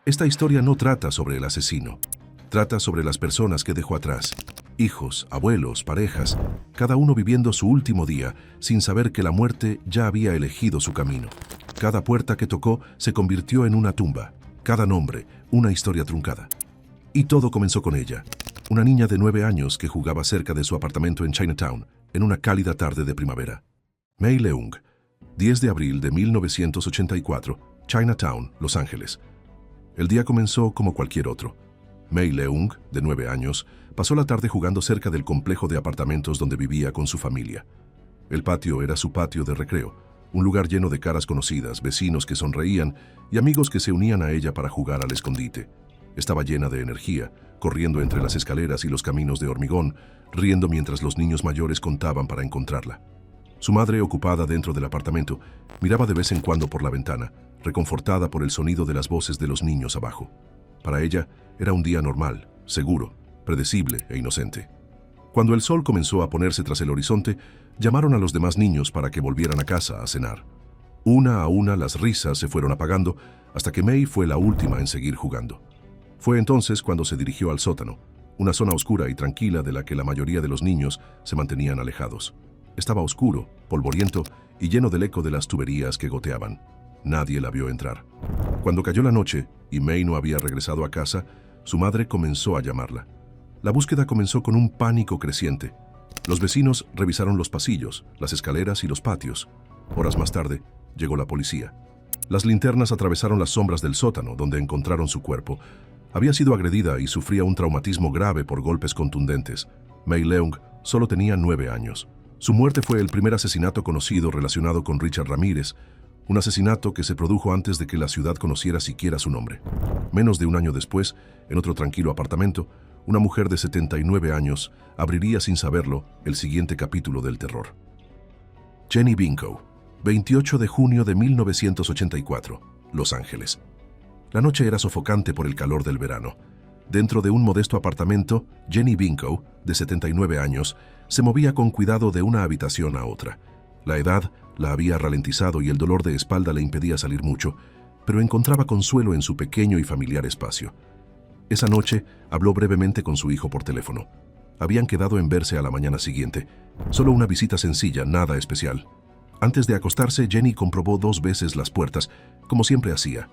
Esta historia no trata sobre el asesino. Trata sobre las personas que dejó atrás. Hijos, abuelos, parejas, cada uno viviendo su último día sin saber que la muerte ya había elegido su camino. Cada puerta que tocó se convirtió en una tumba. Cada nombre, una historia truncada. Y todo comenzó con ella. Una niña de 9 años que jugaba cerca de su apartamento en Chinatown, en una cálida tarde de primavera. Mei Leung, 10 de abril de 1984, Chinatown, Los Ángeles. El día comenzó como cualquier otro. Mei Leung, de 9 años, pasó la tarde jugando cerca del complejo de apartamentos donde vivía con su familia. El patio era su patio de recreo, un lugar lleno de caras conocidas, vecinos que sonreían y amigos que se unían a ella para jugar al escondite. Estaba llena de energía, corriendo entre las escaleras y los caminos de hormigón, riendo mientras los niños mayores contaban para encontrarla. Su madre, ocupada dentro del apartamento, miraba de vez en cuando por la ventana, reconfortada por el sonido de las voces de los niños abajo. Para ella, era un día normal, seguro, predecible e inocente. Cuando el sol comenzó a ponerse tras el horizonte, llamaron a los demás niños para que volvieran a casa a cenar. Una a una las risas se fueron apagando hasta que Mei fue la última en seguir jugando. Fue entonces cuando se dirigió al sótano, una zona oscura y tranquila de la que la mayoría de los niños se mantenían alejados. Estaba oscuro, polvoriento y lleno del eco de las tuberías que goteaban. Nadie la vio entrar. Cuando cayó la noche y Mei no había regresado a casa, su madre comenzó a llamarla. La búsqueda comenzó con un pánico creciente. Los vecinos revisaron los pasillos, las escaleras y los patios. Horas más tarde, llegó la policía. Las linternas atravesaron las sombras del sótano, donde encontraron su cuerpo. Había sido agredida y sufría un traumatismo grave por golpes contundentes. Mei Leung solo tenía 9 años. Su muerte fue el primer asesinato conocido relacionado con Richard Ramírez, un asesinato que se produjo antes de que la ciudad conociera siquiera su nombre. Menos de un año después, en otro tranquilo apartamento, una mujer de 79 años abriría sin saberlo el siguiente capítulo del terror. Jenny Binkow, 28 de junio de 1984, Los Ángeles. La noche era sofocante por el calor del verano. Dentro de un modesto apartamento, Jenny Binkow, de 79 años, se movía con cuidado de una habitación a otra. La edad la había ralentizado y el dolor de espalda le impedía salir mucho, pero encontraba consuelo en su pequeño y familiar espacio. Esa noche habló brevemente con su hijo por teléfono. Habían quedado en verse a la mañana siguiente. Solo una visita sencilla, nada especial. Antes de acostarse, Jenny comprobó 2 veces las puertas, como siempre hacía.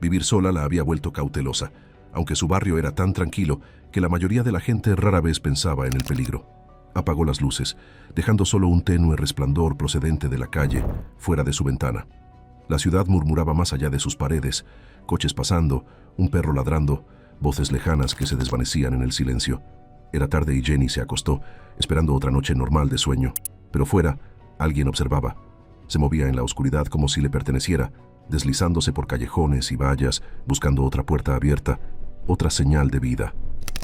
Vivir sola la había vuelto cautelosa, aunque su barrio era tan tranquilo que la mayoría de la gente rara vez pensaba en el peligro. Apagó las luces, dejando solo un tenue resplandor procedente de la calle, fuera de su ventana. La ciudad murmuraba más allá de sus paredes, coches pasando, un perro ladrando, voces lejanas que se desvanecían en el silencio. Era tarde y Jenny se acostó, esperando otra noche normal de sueño. Pero fuera, alguien observaba. Se movía en la oscuridad como si le perteneciera, deslizándose por callejones y vallas, buscando otra puerta abierta, otra señal de vida.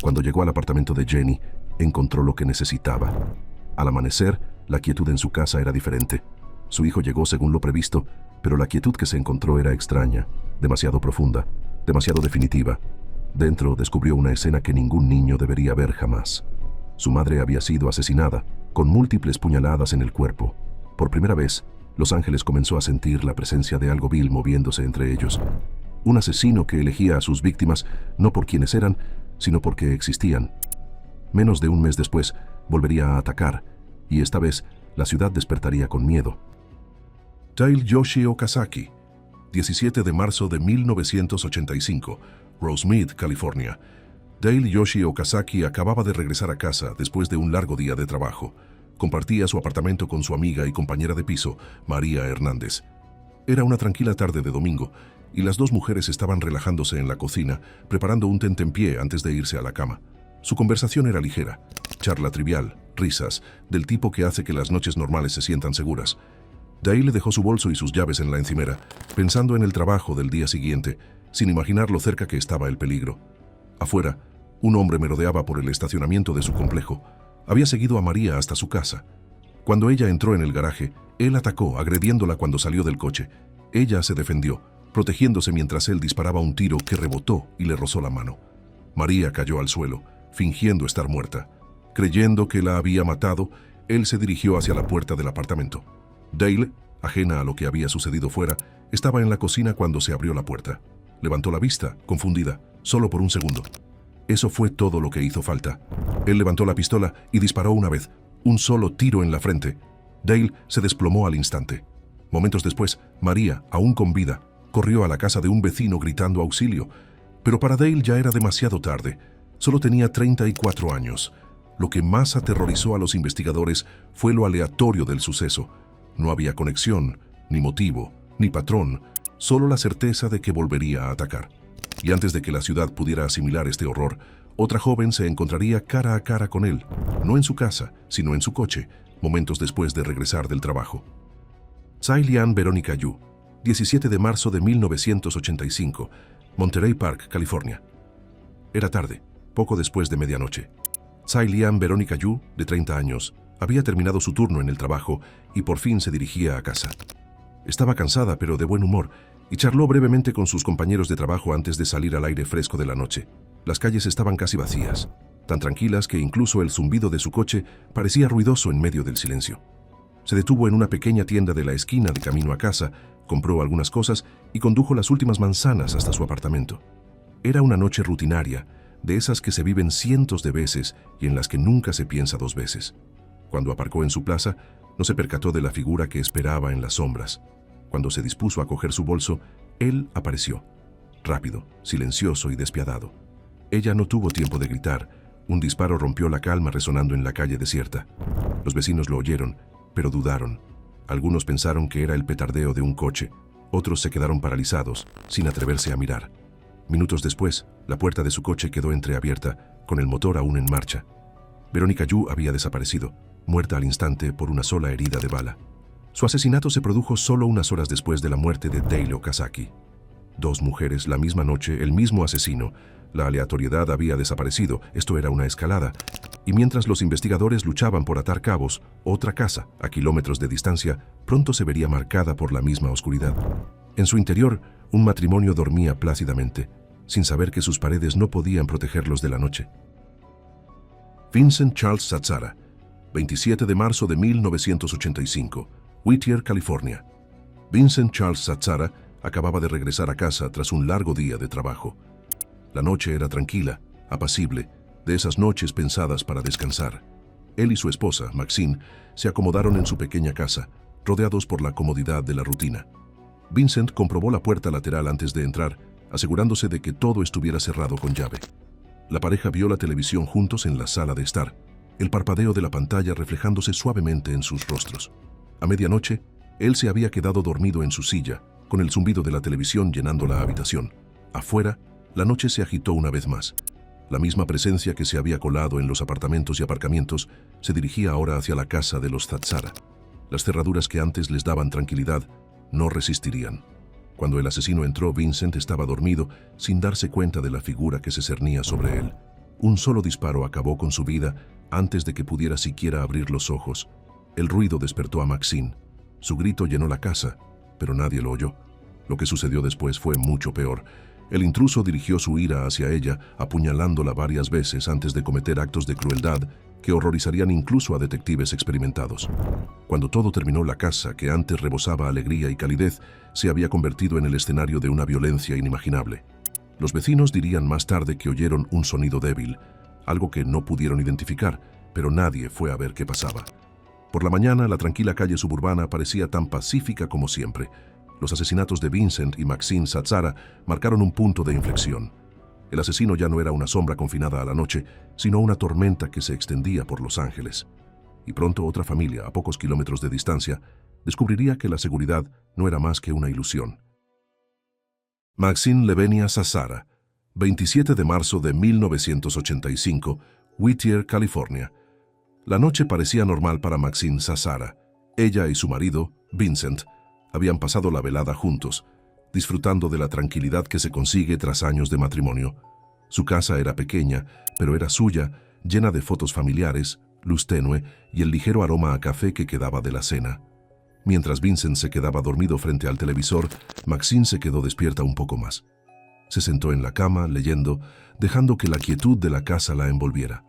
Cuando llegó al apartamento de Jenny, encontró lo que necesitaba. Al amanecer, la quietud en su casa era diferente. Su hijo llegó según lo previsto, pero la quietud que se encontró era extraña, demasiado profunda, demasiado definitiva. Dentro descubrió una escena que ningún niño debería ver jamás. Su madre había sido asesinada, con múltiples puñaladas en el cuerpo. Por primera vez, Los Ángeles comenzó a sentir la presencia de algo vil moviéndose entre ellos. Un asesino que elegía a sus víctimas no por quienes eran, sino porque existían. Menos de un mes después, volvería a atacar, y esta vez la ciudad despertaría con miedo. Dale Yoshi Okazaki, 17 de marzo de 1985, Rosemead, California. Dale Yoshi Okazaki acababa de regresar a casa después de un largo día de trabajo. Compartía su apartamento con su amiga y compañera de piso, María Hernández. Era una tranquila tarde de domingo, y las 2 mujeres estaban relajándose en la cocina, preparando un tentempié antes de irse a la cama. Su conversación era ligera, charla trivial, risas, del tipo que hace que las noches normales se sientan seguras. Dale dejó su bolso y sus llaves en la encimera, pensando en el trabajo del día siguiente, sin imaginar lo cerca que estaba el peligro. Afuera, un hombre merodeaba por el estacionamiento de su complejo. Había seguido a María hasta su casa. Cuando ella entró en el garaje, él atacó, agrediéndola cuando salió del coche. Ella se defendió, protegiéndose mientras él disparaba un tiro que rebotó y le rozó la mano. María cayó al suelo, fingiendo estar muerta. Creyendo que la había matado, él se dirigió hacia la puerta del apartamento. Dale, ajena a lo que había sucedido fuera, estaba en la cocina cuando se abrió la puerta. Levantó la vista, confundida, solo por un segundo. Eso fue todo lo que hizo falta. Él levantó la pistola y disparó una vez, un solo tiro en la frente. Dale se desplomó al instante. Momentos después, María, aún con vida, corrió a la casa de un vecino gritando auxilio. Pero para Dale ya era demasiado tarde. Solo tenía 34 años. Lo que más aterrorizó a los investigadores fue lo aleatorio del suceso. No había conexión, ni motivo, ni patrón, solo la certeza de que volvería a atacar. Y antes de que la ciudad pudiera asimilar este horror, otra joven se encontraría cara a cara con él, no en su casa, sino en su coche, momentos después de regresar del trabajo. Tsai Lian Veronica Yu, 17 de marzo de 1985, Monterey Park, California. Era tarde, poco después de medianoche. Tsai Lian Veronica Yu, de 30 años, había terminado su turno en el trabajo y por fin se dirigía a casa. Estaba cansada pero de buen humor y charló brevemente con sus compañeros de trabajo antes de salir al aire fresco de la noche. Las calles estaban casi vacías, tan tranquilas que incluso el zumbido de su coche parecía ruidoso en medio del silencio. Se detuvo en una pequeña tienda de la esquina de camino a casa, compró algunas cosas y condujo las últimas manzanas hasta su apartamento. Era una noche rutinaria, de esas que se viven cientos de veces y en las que nunca se piensa dos veces. Cuando aparcó en su plaza, no se percató de la figura que esperaba en las sombras. Cuando se dispuso a coger su bolso, él apareció, rápido, silencioso y despiadado. Ella no tuvo tiempo de gritar. Un disparo rompió la calma resonando en la calle desierta. Los vecinos lo oyeron, pero dudaron. Algunos pensaron que era el petardeo de un coche, otros se quedaron paralizados, sin atreverse a mirar. Minutos después, la puerta de su coche quedó entreabierta, con el motor aún en marcha. Veronica Yu había desaparecido, muerta al instante por una sola herida de bala. Su asesinato se produjo solo unas horas después de la muerte de Dale Okazaki. Dos mujeres, la misma noche, el mismo asesino. La aleatoriedad había desaparecido, esto era una escalada. Y mientras los investigadores luchaban por atar cabos, otra casa, a kilómetros de distancia, pronto se vería marcada por la misma oscuridad. En su interior, un matrimonio dormía plácidamente, sin saber que sus paredes no podían protegerlos de la noche. Vincent Charles Zazzara, 27 de marzo de 1985, Whittier, California. Vincent Charles Zazzara acababa de regresar a casa tras un largo día de trabajo. La noche era tranquila, apacible, de esas noches pensadas para descansar. Él y su esposa, Maxine, se acomodaron en su pequeña casa, rodeados por la comodidad de la rutina. Vincent comprobó la puerta lateral antes de entrar, asegurándose de que todo estuviera cerrado con llave. La pareja vio la televisión juntos en la sala de estar, el parpadeo de la pantalla reflejándose suavemente en sus rostros. A medianoche, él se había quedado dormido en su silla, con el zumbido de la televisión llenando la habitación. Afuera, la noche se agitó una vez más. La misma presencia que se había colado en los apartamentos y aparcamientos se dirigía ahora hacia la casa de los Zazzara. Las cerraduras que antes les daban tranquilidad no resistirían. Cuando el asesino entró, Vincent estaba dormido, sin darse cuenta de la figura que se cernía sobre él. Un solo disparo acabó con su vida antes de que pudiera siquiera abrir los ojos. El ruido despertó a Maxine. Su grito llenó la casa, pero nadie lo oyó. Lo que sucedió después fue mucho peor. El intruso dirigió su ira hacia ella, apuñalándola varias veces antes de cometer actos de crueldad que horrorizarían incluso a detectives experimentados. Cuando todo terminó, la casa, que antes rebosaba alegría y calidez, se había convertido en el escenario de una violencia inimaginable. Los vecinos dirían más tarde que oyeron un sonido débil, algo que no pudieron identificar, pero nadie fue a ver qué pasaba. Por la mañana, la tranquila calle suburbana parecía tan pacífica como siempre. Los asesinatos de Vincent y Maxine Zazzara marcaron un punto de inflexión. El asesino ya no era una sombra confinada a la noche, sino una tormenta que se extendía por Los Ángeles. Y pronto otra familia, a pocos kilómetros de distancia, descubriría que la seguridad no era más que una ilusión. Maxine Levenia Zazzara, 27 de marzo de 1985, Whittier, California. La noche parecía normal para Maxine Zazzara. Ella y su marido, Vincent, habían pasado la velada juntos, disfrutando de la tranquilidad que se consigue tras años de matrimonio. Su casa era pequeña, pero era suya, llena de fotos familiares, luz tenue y el ligero aroma a café que quedaba de la cena. Mientras Vincent se quedaba dormido frente al televisor, Maxine se quedó despierta un poco más. Se sentó en la cama, leyendo, dejando que la quietud de la casa la envolviera.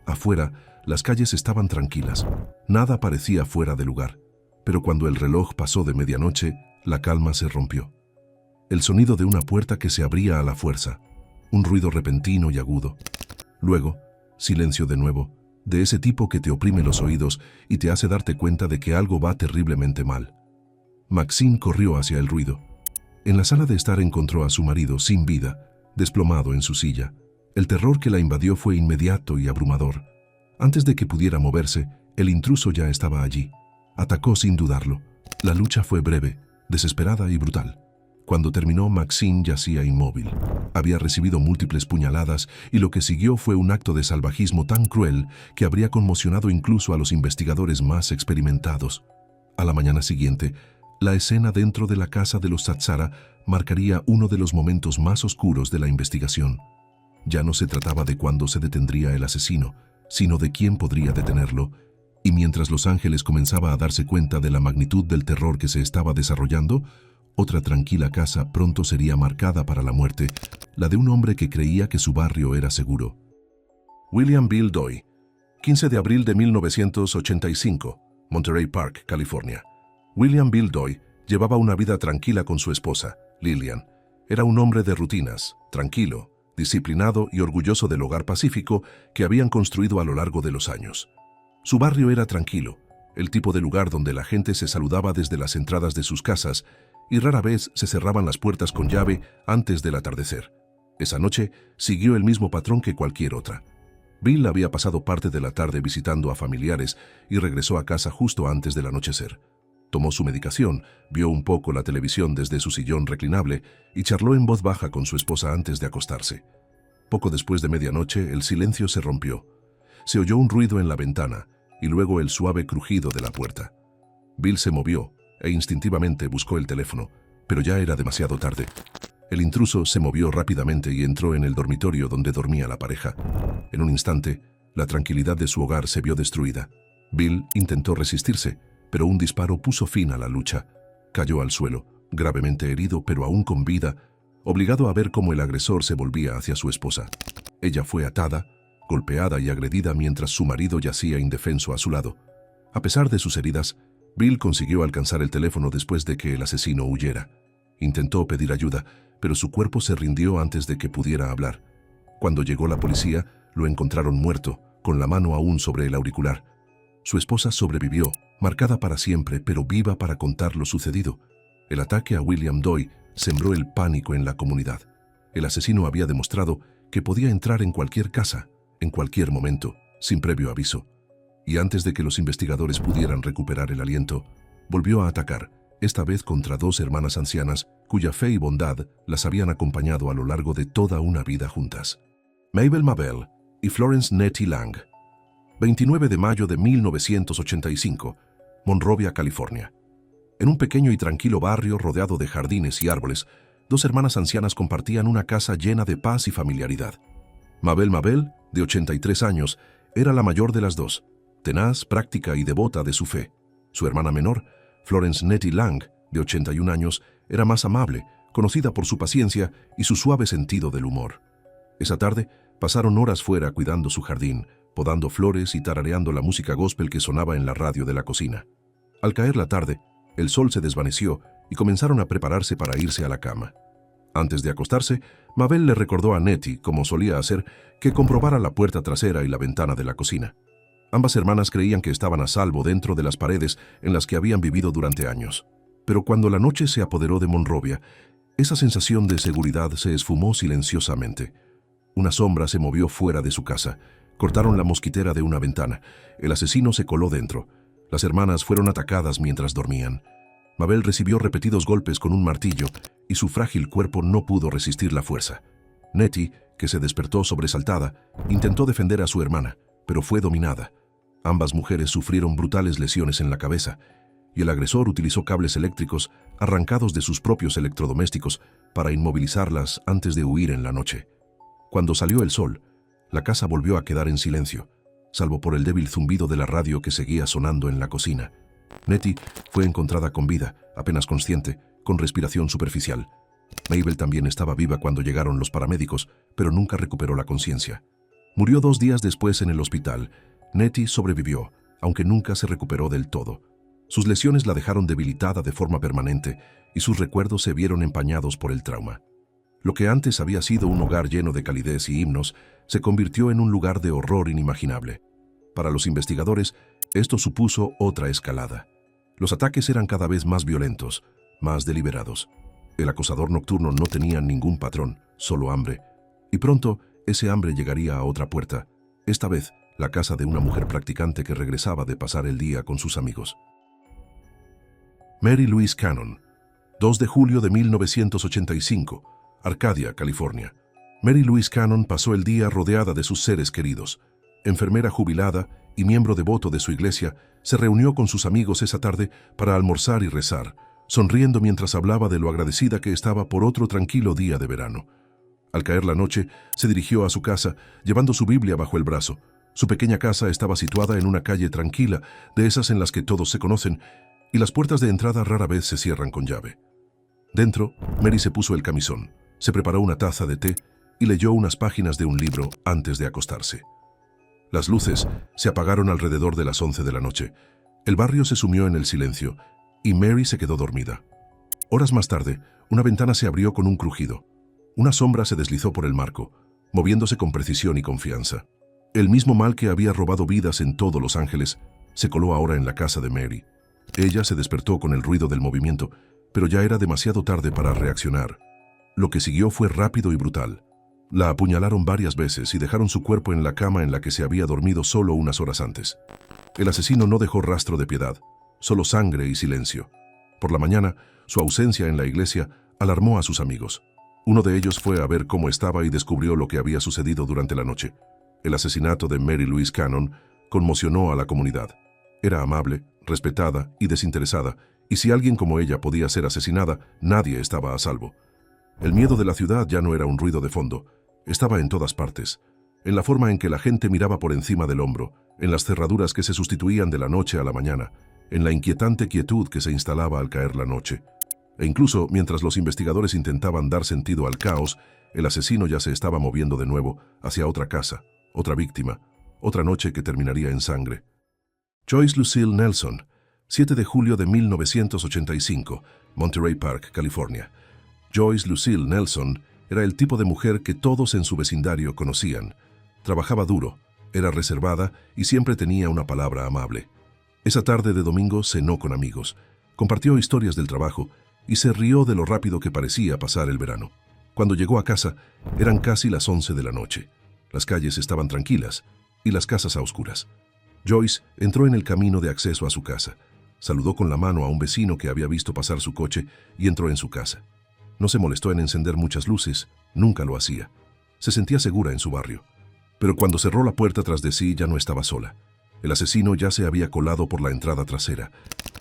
Afuera, las calles estaban tranquilas. Nada parecía fuera de lugar. Pero cuando el reloj pasó de medianoche, la calma se rompió. El sonido de una puerta que se abría a la fuerza, un ruido repentino y agudo. Luego, silencio de nuevo, de ese tipo que te oprime los oídos y te hace darte cuenta de que algo va terriblemente mal. Maxine corrió hacia el ruido. En la sala de estar encontró a su marido sin vida, desplomado en su silla. El terror que la invadió fue inmediato y abrumador. Antes de que pudiera moverse, el intruso ya estaba allí. Atacó sin dudarlo. La lucha fue breve, desesperada y brutal. Cuando terminó, Maxine yacía inmóvil. Había recibido múltiples puñaladas y lo que siguió fue un acto de salvajismo tan cruel que habría conmocionado incluso a los investigadores más experimentados. A la mañana siguiente, la escena dentro de la casa de los Zatzara marcaría uno de los momentos más oscuros de la investigación. Ya no se trataba de cuándo se detendría el asesino, sino de quién podría detenerlo, y mientras Los Ángeles comenzaba a darse cuenta de la magnitud del terror que se estaba desarrollando, otra tranquila casa pronto sería marcada para la muerte, la de un hombre que creía que su barrio era seguro. William Bill Doy, 15 de abril de 1985, Monterey Park, California. William Bill Doy llevaba una vida tranquila con su esposa, Lillian. Era un hombre de rutinas, tranquilo, disciplinado y orgulloso del hogar pacífico que habían construido a lo largo de los años. Su barrio era tranquilo, el tipo de lugar donde la gente se saludaba desde las entradas de sus casas y rara vez se cerraban las puertas con llave antes del atardecer. Esa noche siguió el mismo patrón que cualquier otra. Bill había pasado parte de la tarde visitando a familiares y regresó a casa justo antes del anochecer. Tomó su medicación, vio un poco la televisión desde su sillón reclinable y charló en voz baja con su esposa antes de acostarse. Poco después de medianoche, el silencio se rompió. Se oyó un ruido en la ventana y luego el suave crujido de la puerta. Bill se movió e instintivamente buscó el teléfono, pero ya era demasiado tarde. El intruso se movió rápidamente y entró en el dormitorio donde dormía la pareja. En un instante, la tranquilidad de su hogar se vio destruida. Bill intentó resistirse, pero un disparo puso fin a la lucha. Cayó al suelo, gravemente herido pero aún con vida, obligado a ver cómo el agresor se volvía hacia su esposa. Ella fue atada, golpeada y agredida mientras su marido yacía indefenso a su lado. A pesar de sus heridas, Bill consiguió alcanzar el teléfono después de que el asesino huyera. Intentó pedir ayuda, pero su cuerpo se rindió antes de que pudiera hablar. Cuando llegó la policía, lo encontraron muerto, con la mano aún sobre el auricular. Su esposa sobrevivió, marcada para siempre, pero viva para contar lo sucedido. El ataque a William Doy sembró el pánico en la comunidad. El asesino había demostrado que podía entrar en cualquier casa, en cualquier momento, sin previo aviso. Y antes de que los investigadores pudieran recuperar el aliento, volvió a atacar, esta vez contra dos hermanas ancianas cuya fe y bondad las habían acompañado a lo largo de toda una vida juntas. Mabel Mabel y Florence Nettie Lang. 29 de mayo de 1985, Monrovia, California. En un pequeño y tranquilo barrio rodeado de jardines y árboles, dos hermanas ancianas compartían una casa llena de paz y familiaridad. Mabel Mabel, de 83 años, era la mayor de las dos, tenaz, práctica y devota de su fe. Su hermana menor, Florence Nettie Lang, de 81 años, era más amable, conocida por su paciencia y su suave sentido del humor. Esa tarde pasaron horas fuera cuidando su jardín, podando flores y tarareando la música gospel que sonaba en la radio de la cocina. Al caer la tarde, el sol se desvaneció y comenzaron a prepararse para irse a la cama. Antes de acostarse, Mabel le recordó a Nettie, como solía hacer, que comprobara la puerta trasera y la ventana de la cocina. Ambas hermanas creían que estaban a salvo dentro de las paredes en las que habían vivido durante años. Pero cuando la noche se apoderó de Monrovia, esa sensación de seguridad se esfumó silenciosamente. Una sombra se movió fuera de su casa. Cortaron la mosquitera de una ventana. El asesino se coló dentro. Las hermanas fueron atacadas mientras dormían. Mabel recibió repetidos golpes con un martillo y su frágil cuerpo no pudo resistir la fuerza. Nettie, que se despertó sobresaltada, intentó defender a su hermana, pero fue dominada. Ambas mujeres sufrieron brutales lesiones en la cabeza y el agresor utilizó cables eléctricos arrancados de sus propios electrodomésticos para inmovilizarlas antes de huir en la noche. Cuando salió el sol, la casa volvió a quedar en silencio, salvo por el débil zumbido de la radio que seguía sonando en la cocina. Nettie fue encontrada con vida, apenas consciente, con respiración superficial. Mabel también estaba viva cuando llegaron los paramédicos, pero nunca recuperó la conciencia. Murió 2 días después en el hospital. Nettie sobrevivió, aunque nunca se recuperó del todo. Sus lesiones la dejaron debilitada de forma permanente y sus recuerdos se vieron empañados por el trauma. Lo que antes había sido un hogar lleno de calidez y himnos se convirtió en un lugar de horror inimaginable. Para los investigadores, esto supuso otra escalada. Los ataques eran cada vez más violentos, más deliberados. El acosador nocturno no tenía ningún patrón, solo hambre. Y pronto, ese hambre llegaría a otra puerta, esta vez la casa de una mujer practicante que regresaba de pasar el día con sus amigos. Mary Louise Cannon, 2 de julio de 1985, Arcadia, California. Mary Louise Cannon pasó el día rodeada de sus seres queridos. Enfermera jubilada y miembro devoto de su iglesia, se reunió con sus amigos esa tarde para almorzar y rezar, sonriendo mientras hablaba de lo agradecida que estaba por otro tranquilo día de verano. Al caer la noche, se dirigió a su casa, llevando su Biblia bajo el brazo. Su pequeña casa estaba situada en una calle tranquila, de esas en las que todos se conocen, y las puertas de entrada rara vez se cierran con llave. Dentro, Mary se puso el camisón, se preparó una taza de té y leyó unas páginas de un libro antes de acostarse. Las luces se apagaron alrededor de las 11 de la noche. El barrio se sumió en el silencio y Mary se quedó dormida. Horas más tarde, una ventana se abrió con un crujido. Una sombra se deslizó por el marco, moviéndose con precisión y confianza. El mismo mal que había robado vidas en todos Los Ángeles se coló ahora en la casa de Mary. Ella se despertó con el ruido del movimiento, pero ya era demasiado tarde para reaccionar. Lo que siguió fue rápido y brutal. La apuñalaron varias veces y dejaron su cuerpo en la cama en la que se había dormido solo unas horas antes. El asesino no dejó rastro de piedad, solo sangre y silencio. Por la mañana, su ausencia en la iglesia alarmó a sus amigos. Uno de ellos fue a ver cómo estaba y descubrió lo que había sucedido durante la noche. El asesinato de Mary Louise Cannon conmocionó a la comunidad. Era amable, respetada y desinteresada, y si alguien como ella podía ser asesinada, nadie estaba a salvo. El miedo de la ciudad ya no era un ruido de fondo, estaba en todas partes, en la forma en que la gente miraba por encima del hombro, en las cerraduras que se sustituían de la noche a la mañana, en la inquietante quietud que se instalaba al caer la noche. E incluso mientras los investigadores intentaban dar sentido al caos, el asesino ya se estaba moviendo de nuevo hacia otra casa, otra víctima, otra noche que terminaría en sangre. Joyce Lucille Nelson, 7 de julio de 1985, Monterey Park, California. Joyce Lucille Nelson era el tipo de mujer que todos en su vecindario conocían. Trabajaba duro, era reservada y siempre tenía una palabra amable. Esa tarde de domingo cenó con amigos, compartió historias del trabajo y se rió de lo rápido que parecía pasar el verano. Cuando llegó a casa, eran casi las 11 de la noche. Las calles estaban tranquilas y las casas a oscuras. Joyce entró en el camino de acceso a su casa, saludó con la mano a un vecino que había visto pasar su coche y entró en su casa. No se molestó en encender muchas luces, nunca lo hacía. Se sentía segura en su barrio. Pero cuando cerró la puerta tras de sí ya no estaba sola. El asesino ya se había colado por la entrada trasera.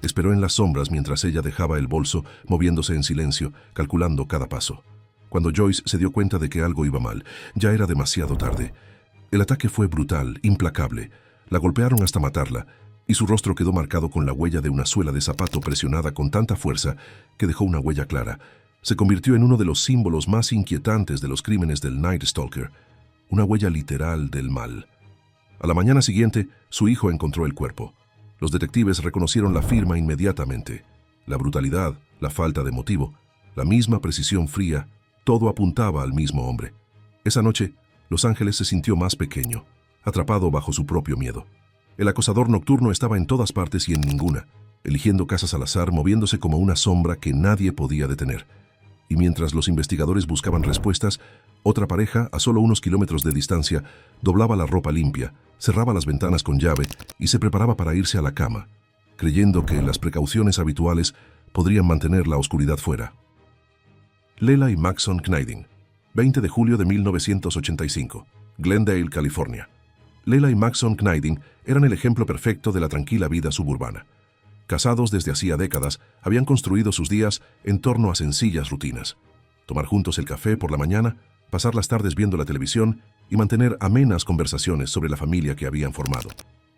Esperó en las sombras mientras ella dejaba el bolso, moviéndose en silencio, calculando cada paso. Cuando Joyce se dio cuenta de que algo iba mal, ya era demasiado tarde. El ataque fue brutal, implacable. La golpearon hasta matarla, y su rostro quedó marcado con la huella de una suela de zapato presionada con tanta fuerza que dejó una huella clara. Se convirtió en uno de los símbolos más inquietantes de los crímenes del Night Stalker, una huella literal del mal. A la mañana siguiente, su hijo encontró el cuerpo. Los detectives reconocieron la firma inmediatamente. La brutalidad, la falta de motivo, la misma precisión fría, todo apuntaba al mismo hombre. Esa noche, Los Ángeles se sintió más pequeño, atrapado bajo su propio miedo. El acosador nocturno estaba en todas partes y en ninguna, eligiendo casas al azar, moviéndose como una sombra que nadie podía detener. Y mientras los investigadores buscaban respuestas, otra pareja, a solo unos kilómetros de distancia, doblaba la ropa limpia, cerraba las ventanas con llave y se preparaba para irse a la cama, creyendo que las precauciones habituales podrían mantener la oscuridad fuera. Lela y Maxon Kneiding, 20 de julio de 1985, Glendale, California. Lela y Maxon Kneiding eran el ejemplo perfecto de la tranquila vida suburbana. Casados desde hacía décadas, habían construido sus días en torno a sencillas rutinas. Tomar juntos el café por la mañana, pasar las tardes viendo la televisión y mantener amenas conversaciones sobre la familia que habían formado.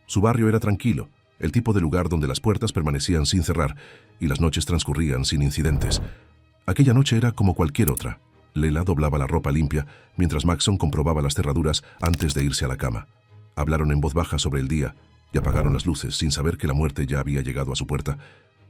Su barrio era tranquilo, el tipo de lugar donde las puertas permanecían sin cerrar y las noches transcurrían sin incidentes. Aquella noche era como cualquier otra. Lela doblaba la ropa limpia mientras Maxon comprobaba las cerraduras antes de irse a la cama. Hablaron en voz baja sobre el día y apagaron las luces sin saber que la muerte ya había llegado a su puerta.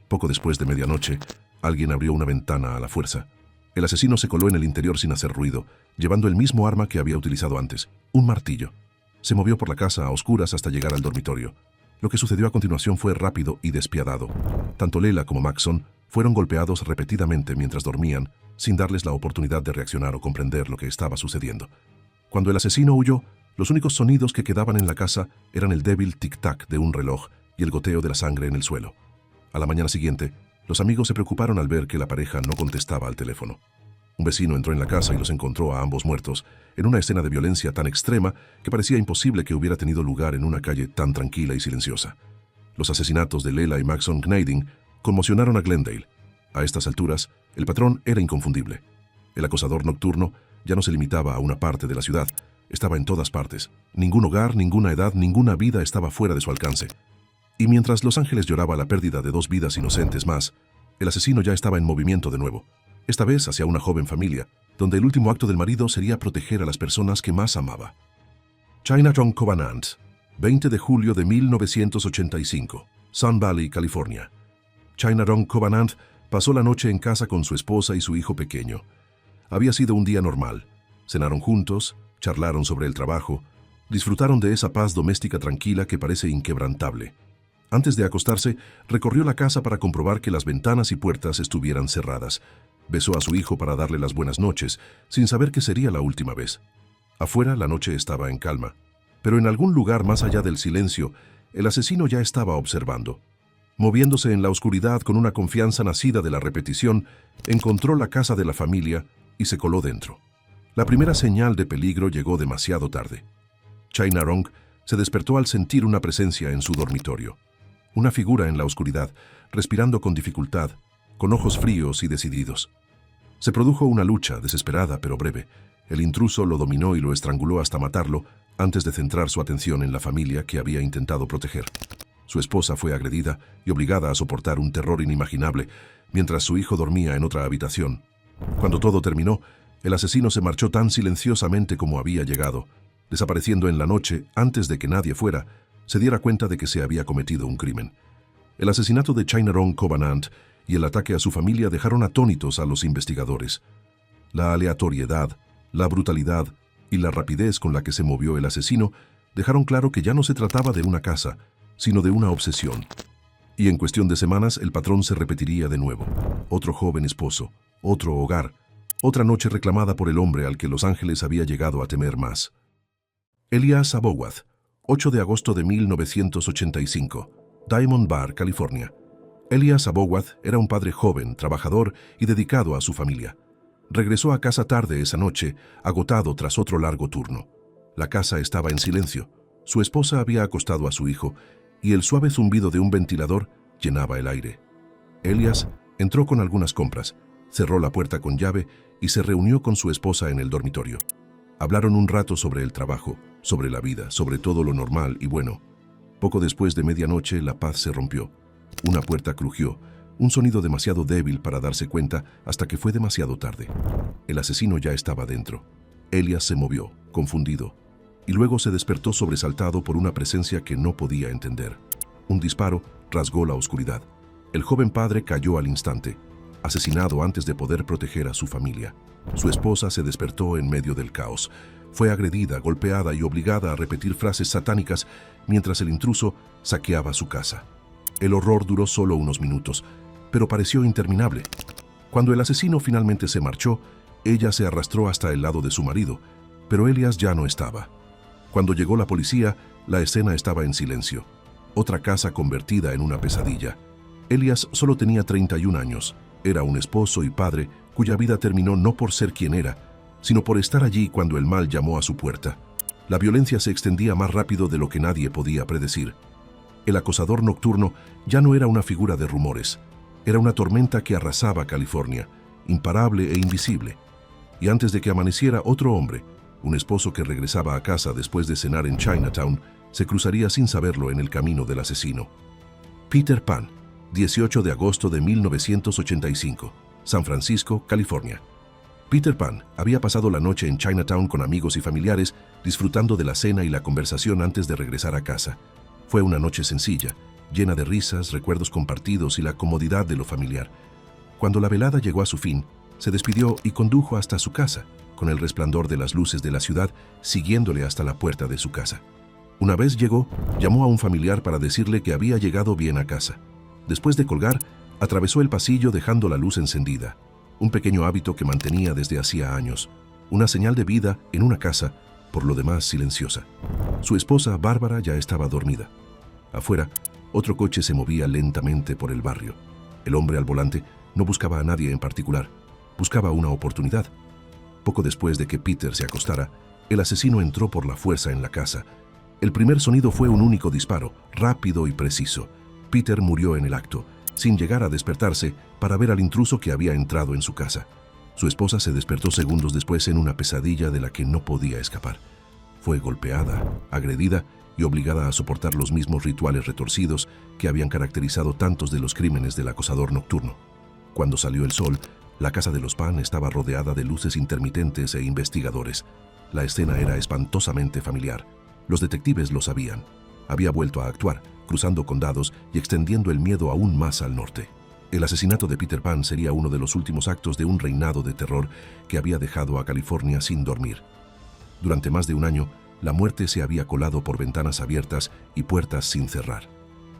Poco después de medianoche, alguien abrió una ventana a la fuerza. El asesino se coló en el interior sin hacer ruido, llevando el mismo arma que había utilizado antes, un martillo. Se movió por la casa a oscuras hasta llegar al dormitorio. Lo que sucedió a continuación fue rápido y despiadado. Tanto Lela como Maxson fueron golpeados repetidamente mientras dormían, sin darles la oportunidad de reaccionar o comprender lo que estaba sucediendo. Cuando el asesino huyó, los únicos sonidos que quedaban en la casa eran el débil tic-tac de un reloj y el goteo de la sangre en el suelo. A la mañana siguiente, los amigos se preocuparon al ver que la pareja no contestaba al teléfono. Un vecino entró en la casa y los encontró a ambos muertos, en una escena de violencia tan extrema que parecía imposible que hubiera tenido lugar en una calle tan tranquila y silenciosa. Los asesinatos de Lela y Maxson Gnading conmocionaron a Glendale. A estas alturas, el patrón era inconfundible. El acosador nocturno ya no se limitaba a una parte de la ciudad, estaba en todas partes. Ningún hogar, ninguna edad, ninguna vida estaba fuera de su alcance. Y mientras Los Ángeles lloraba la pérdida de 2 vidas inocentes más, el asesino ya estaba en movimiento de nuevo, esta vez hacia una joven familia, donde el último acto del marido sería proteger a las personas que más amaba. Chinatown Covenant, 20 de julio de 1985, Sun Valley, California. Chinatown Covenant pasó la noche en casa con su esposa y su hijo pequeño. Había sido un día normal. Cenaron juntos, charlaron sobre el trabajo, disfrutaron de esa paz doméstica tranquila que parece inquebrantable. Antes de acostarse, recorrió la casa para comprobar que las ventanas y puertas estuvieran cerradas. Besó a su hijo para darle las buenas noches, sin saber que sería la última vez. Afuera la noche estaba en calma, pero en algún lugar más allá del silencio, el asesino ya estaba observando. Moviéndose en la oscuridad con una confianza nacida de la repetición, encontró la casa de la familia y se coló dentro. La primera señal de peligro llegó demasiado tarde. China Rong se despertó al sentir una presencia en su dormitorio. Una figura en la oscuridad, respirando con dificultad, con ojos fríos y decididos. Se produjo una lucha, desesperada pero breve. El intruso lo dominó y lo estranguló hasta matarlo, antes de centrar su atención en la familia que había intentado proteger. Su esposa fue agredida y obligada a soportar un terror inimaginable, mientras su hijo dormía en otra habitación. Cuando todo terminó, el asesino se marchó tan silenciosamente como había llegado, desapareciendo en la noche antes de que nadie fuera se diera cuenta de que se había cometido un crimen. El asesinato de Chinatown Covenant y el ataque a su familia dejaron atónitos a los investigadores. La aleatoriedad, la brutalidad y la rapidez con la que se movió el asesino dejaron claro que ya no se trataba de una casa, sino de una obsesión. Y en cuestión de semanas el patrón se repetiría de nuevo. Otro joven esposo, otro hogar, otra noche reclamada por el hombre al que Los Ángeles había llegado a temer más. Elias Abowath, 8 de agosto de 1985, Diamond Bar, California. Elias Abowath era un padre joven, trabajador y dedicado a su familia. Regresó a casa tarde esa noche, agotado tras otro largo turno. La casa estaba en silencio. Su esposa había acostado a su hijo y el suave zumbido de un ventilador llenaba el aire. Elias entró con algunas compras, cerró la puerta con llave y se reunió con su esposa en el dormitorio. Hablaron un rato sobre el trabajo, sobre la vida, sobre todo lo normal y bueno. Poco después de medianoche la paz se rompió. Una puerta crujió, un sonido demasiado débil para darse cuenta hasta que fue demasiado tarde. El asesino ya estaba dentro. Elias se movió, confundido, y luego se despertó sobresaltado por una presencia que no podía entender. Un disparo rasgó la oscuridad. El joven padre cayó al instante, asesinado antes de poder proteger a su familia. Su esposa se despertó en medio del caos. Fue agredida, golpeada y obligada a repetir frases satánicas mientras el intruso saqueaba su casa. El horror duró solo unos minutos, pero pareció interminable. Cuando el asesino finalmente se marchó, ella se arrastró hasta el lado de su marido, pero Elias ya no estaba. Cuando llegó la policía, la escena estaba en silencio. Otra casa convertida en una pesadilla. Elias solo tenía 31 años. Era un esposo y padre cuya vida terminó no por ser quien era, sino por estar allí cuando el mal llamó a su puerta. La violencia se extendía más rápido de lo que nadie podía predecir. El acosador nocturno ya no era una figura de rumores. Era una tormenta que arrasaba California, imparable e invisible. Y antes de que amaneciera, otro hombre, un esposo que regresaba a casa después de cenar en Chinatown, se cruzaría sin saberlo en el camino del asesino. Peter Pan, 18 de agosto de 1985, San Francisco, California. Peter Pan había pasado la noche en Chinatown con amigos y familiares, disfrutando de la cena y la conversación antes de regresar a casa. Fue una noche sencilla, llena de risas, recuerdos compartidos y la comodidad de lo familiar. Cuando la velada llegó a su fin, se despidió y condujo hasta su casa, con el resplandor de las luces de la ciudad siguiéndole hasta la puerta de su casa. Una vez llegó, llamó a un familiar para decirle que había llegado bien a casa. Después de colgar, atravesó el pasillo dejando la luz encendida, un pequeño hábito que mantenía desde hacía años, una señal de vida en una casa, por lo demás silenciosa. Su esposa, Bárbara, ya estaba dormida. Afuera, otro coche se movía lentamente por el barrio. El hombre al volante no buscaba a nadie en particular, buscaba una oportunidad. Poco después de que Peter se acostara, el asesino entró por la fuerza en la casa. El primer sonido fue un único disparo, rápido y preciso. Peter murió en el acto, sin llegar a despertarse para ver al intruso que había entrado en su casa. Su esposa se despertó segundos después en una pesadilla de la que no podía escapar. Fue golpeada, agredida y obligada a soportar los mismos rituales retorcidos que habían caracterizado tantos de los crímenes del acosador nocturno. Cuando salió el sol, la casa de los Pan estaba rodeada de luces intermitentes e investigadores. La escena era espantosamente familiar. Los detectives lo sabían. Había vuelto a actuar, cruzando condados y extendiendo el miedo aún más al norte. El asesinato de Peter Pan sería uno de los últimos actos de un reinado de terror que había dejado a California sin dormir. Durante más de un año, la muerte se había colado por ventanas abiertas y puertas sin cerrar.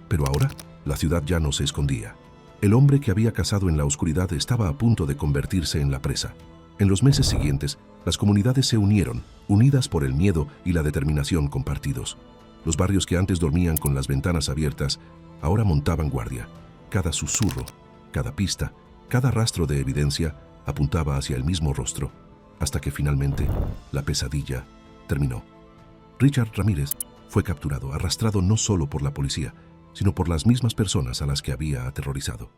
Pero ahora, la ciudad ya no se escondía. El hombre que había cazado en la oscuridad estaba a punto de convertirse en la presa. En los meses siguientes, las comunidades se unieron, unidas por el miedo y la determinación compartidos. Los barrios que antes dormían con las ventanas abiertas, ahora montaban guardia. Cada susurro, cada pista, cada rastro de evidencia apuntaba hacia el mismo rostro, hasta que finalmente la pesadilla terminó. Richard Ramírez fue capturado, arrastrado no solo por la policía, sino por las mismas personas a las que había aterrorizado.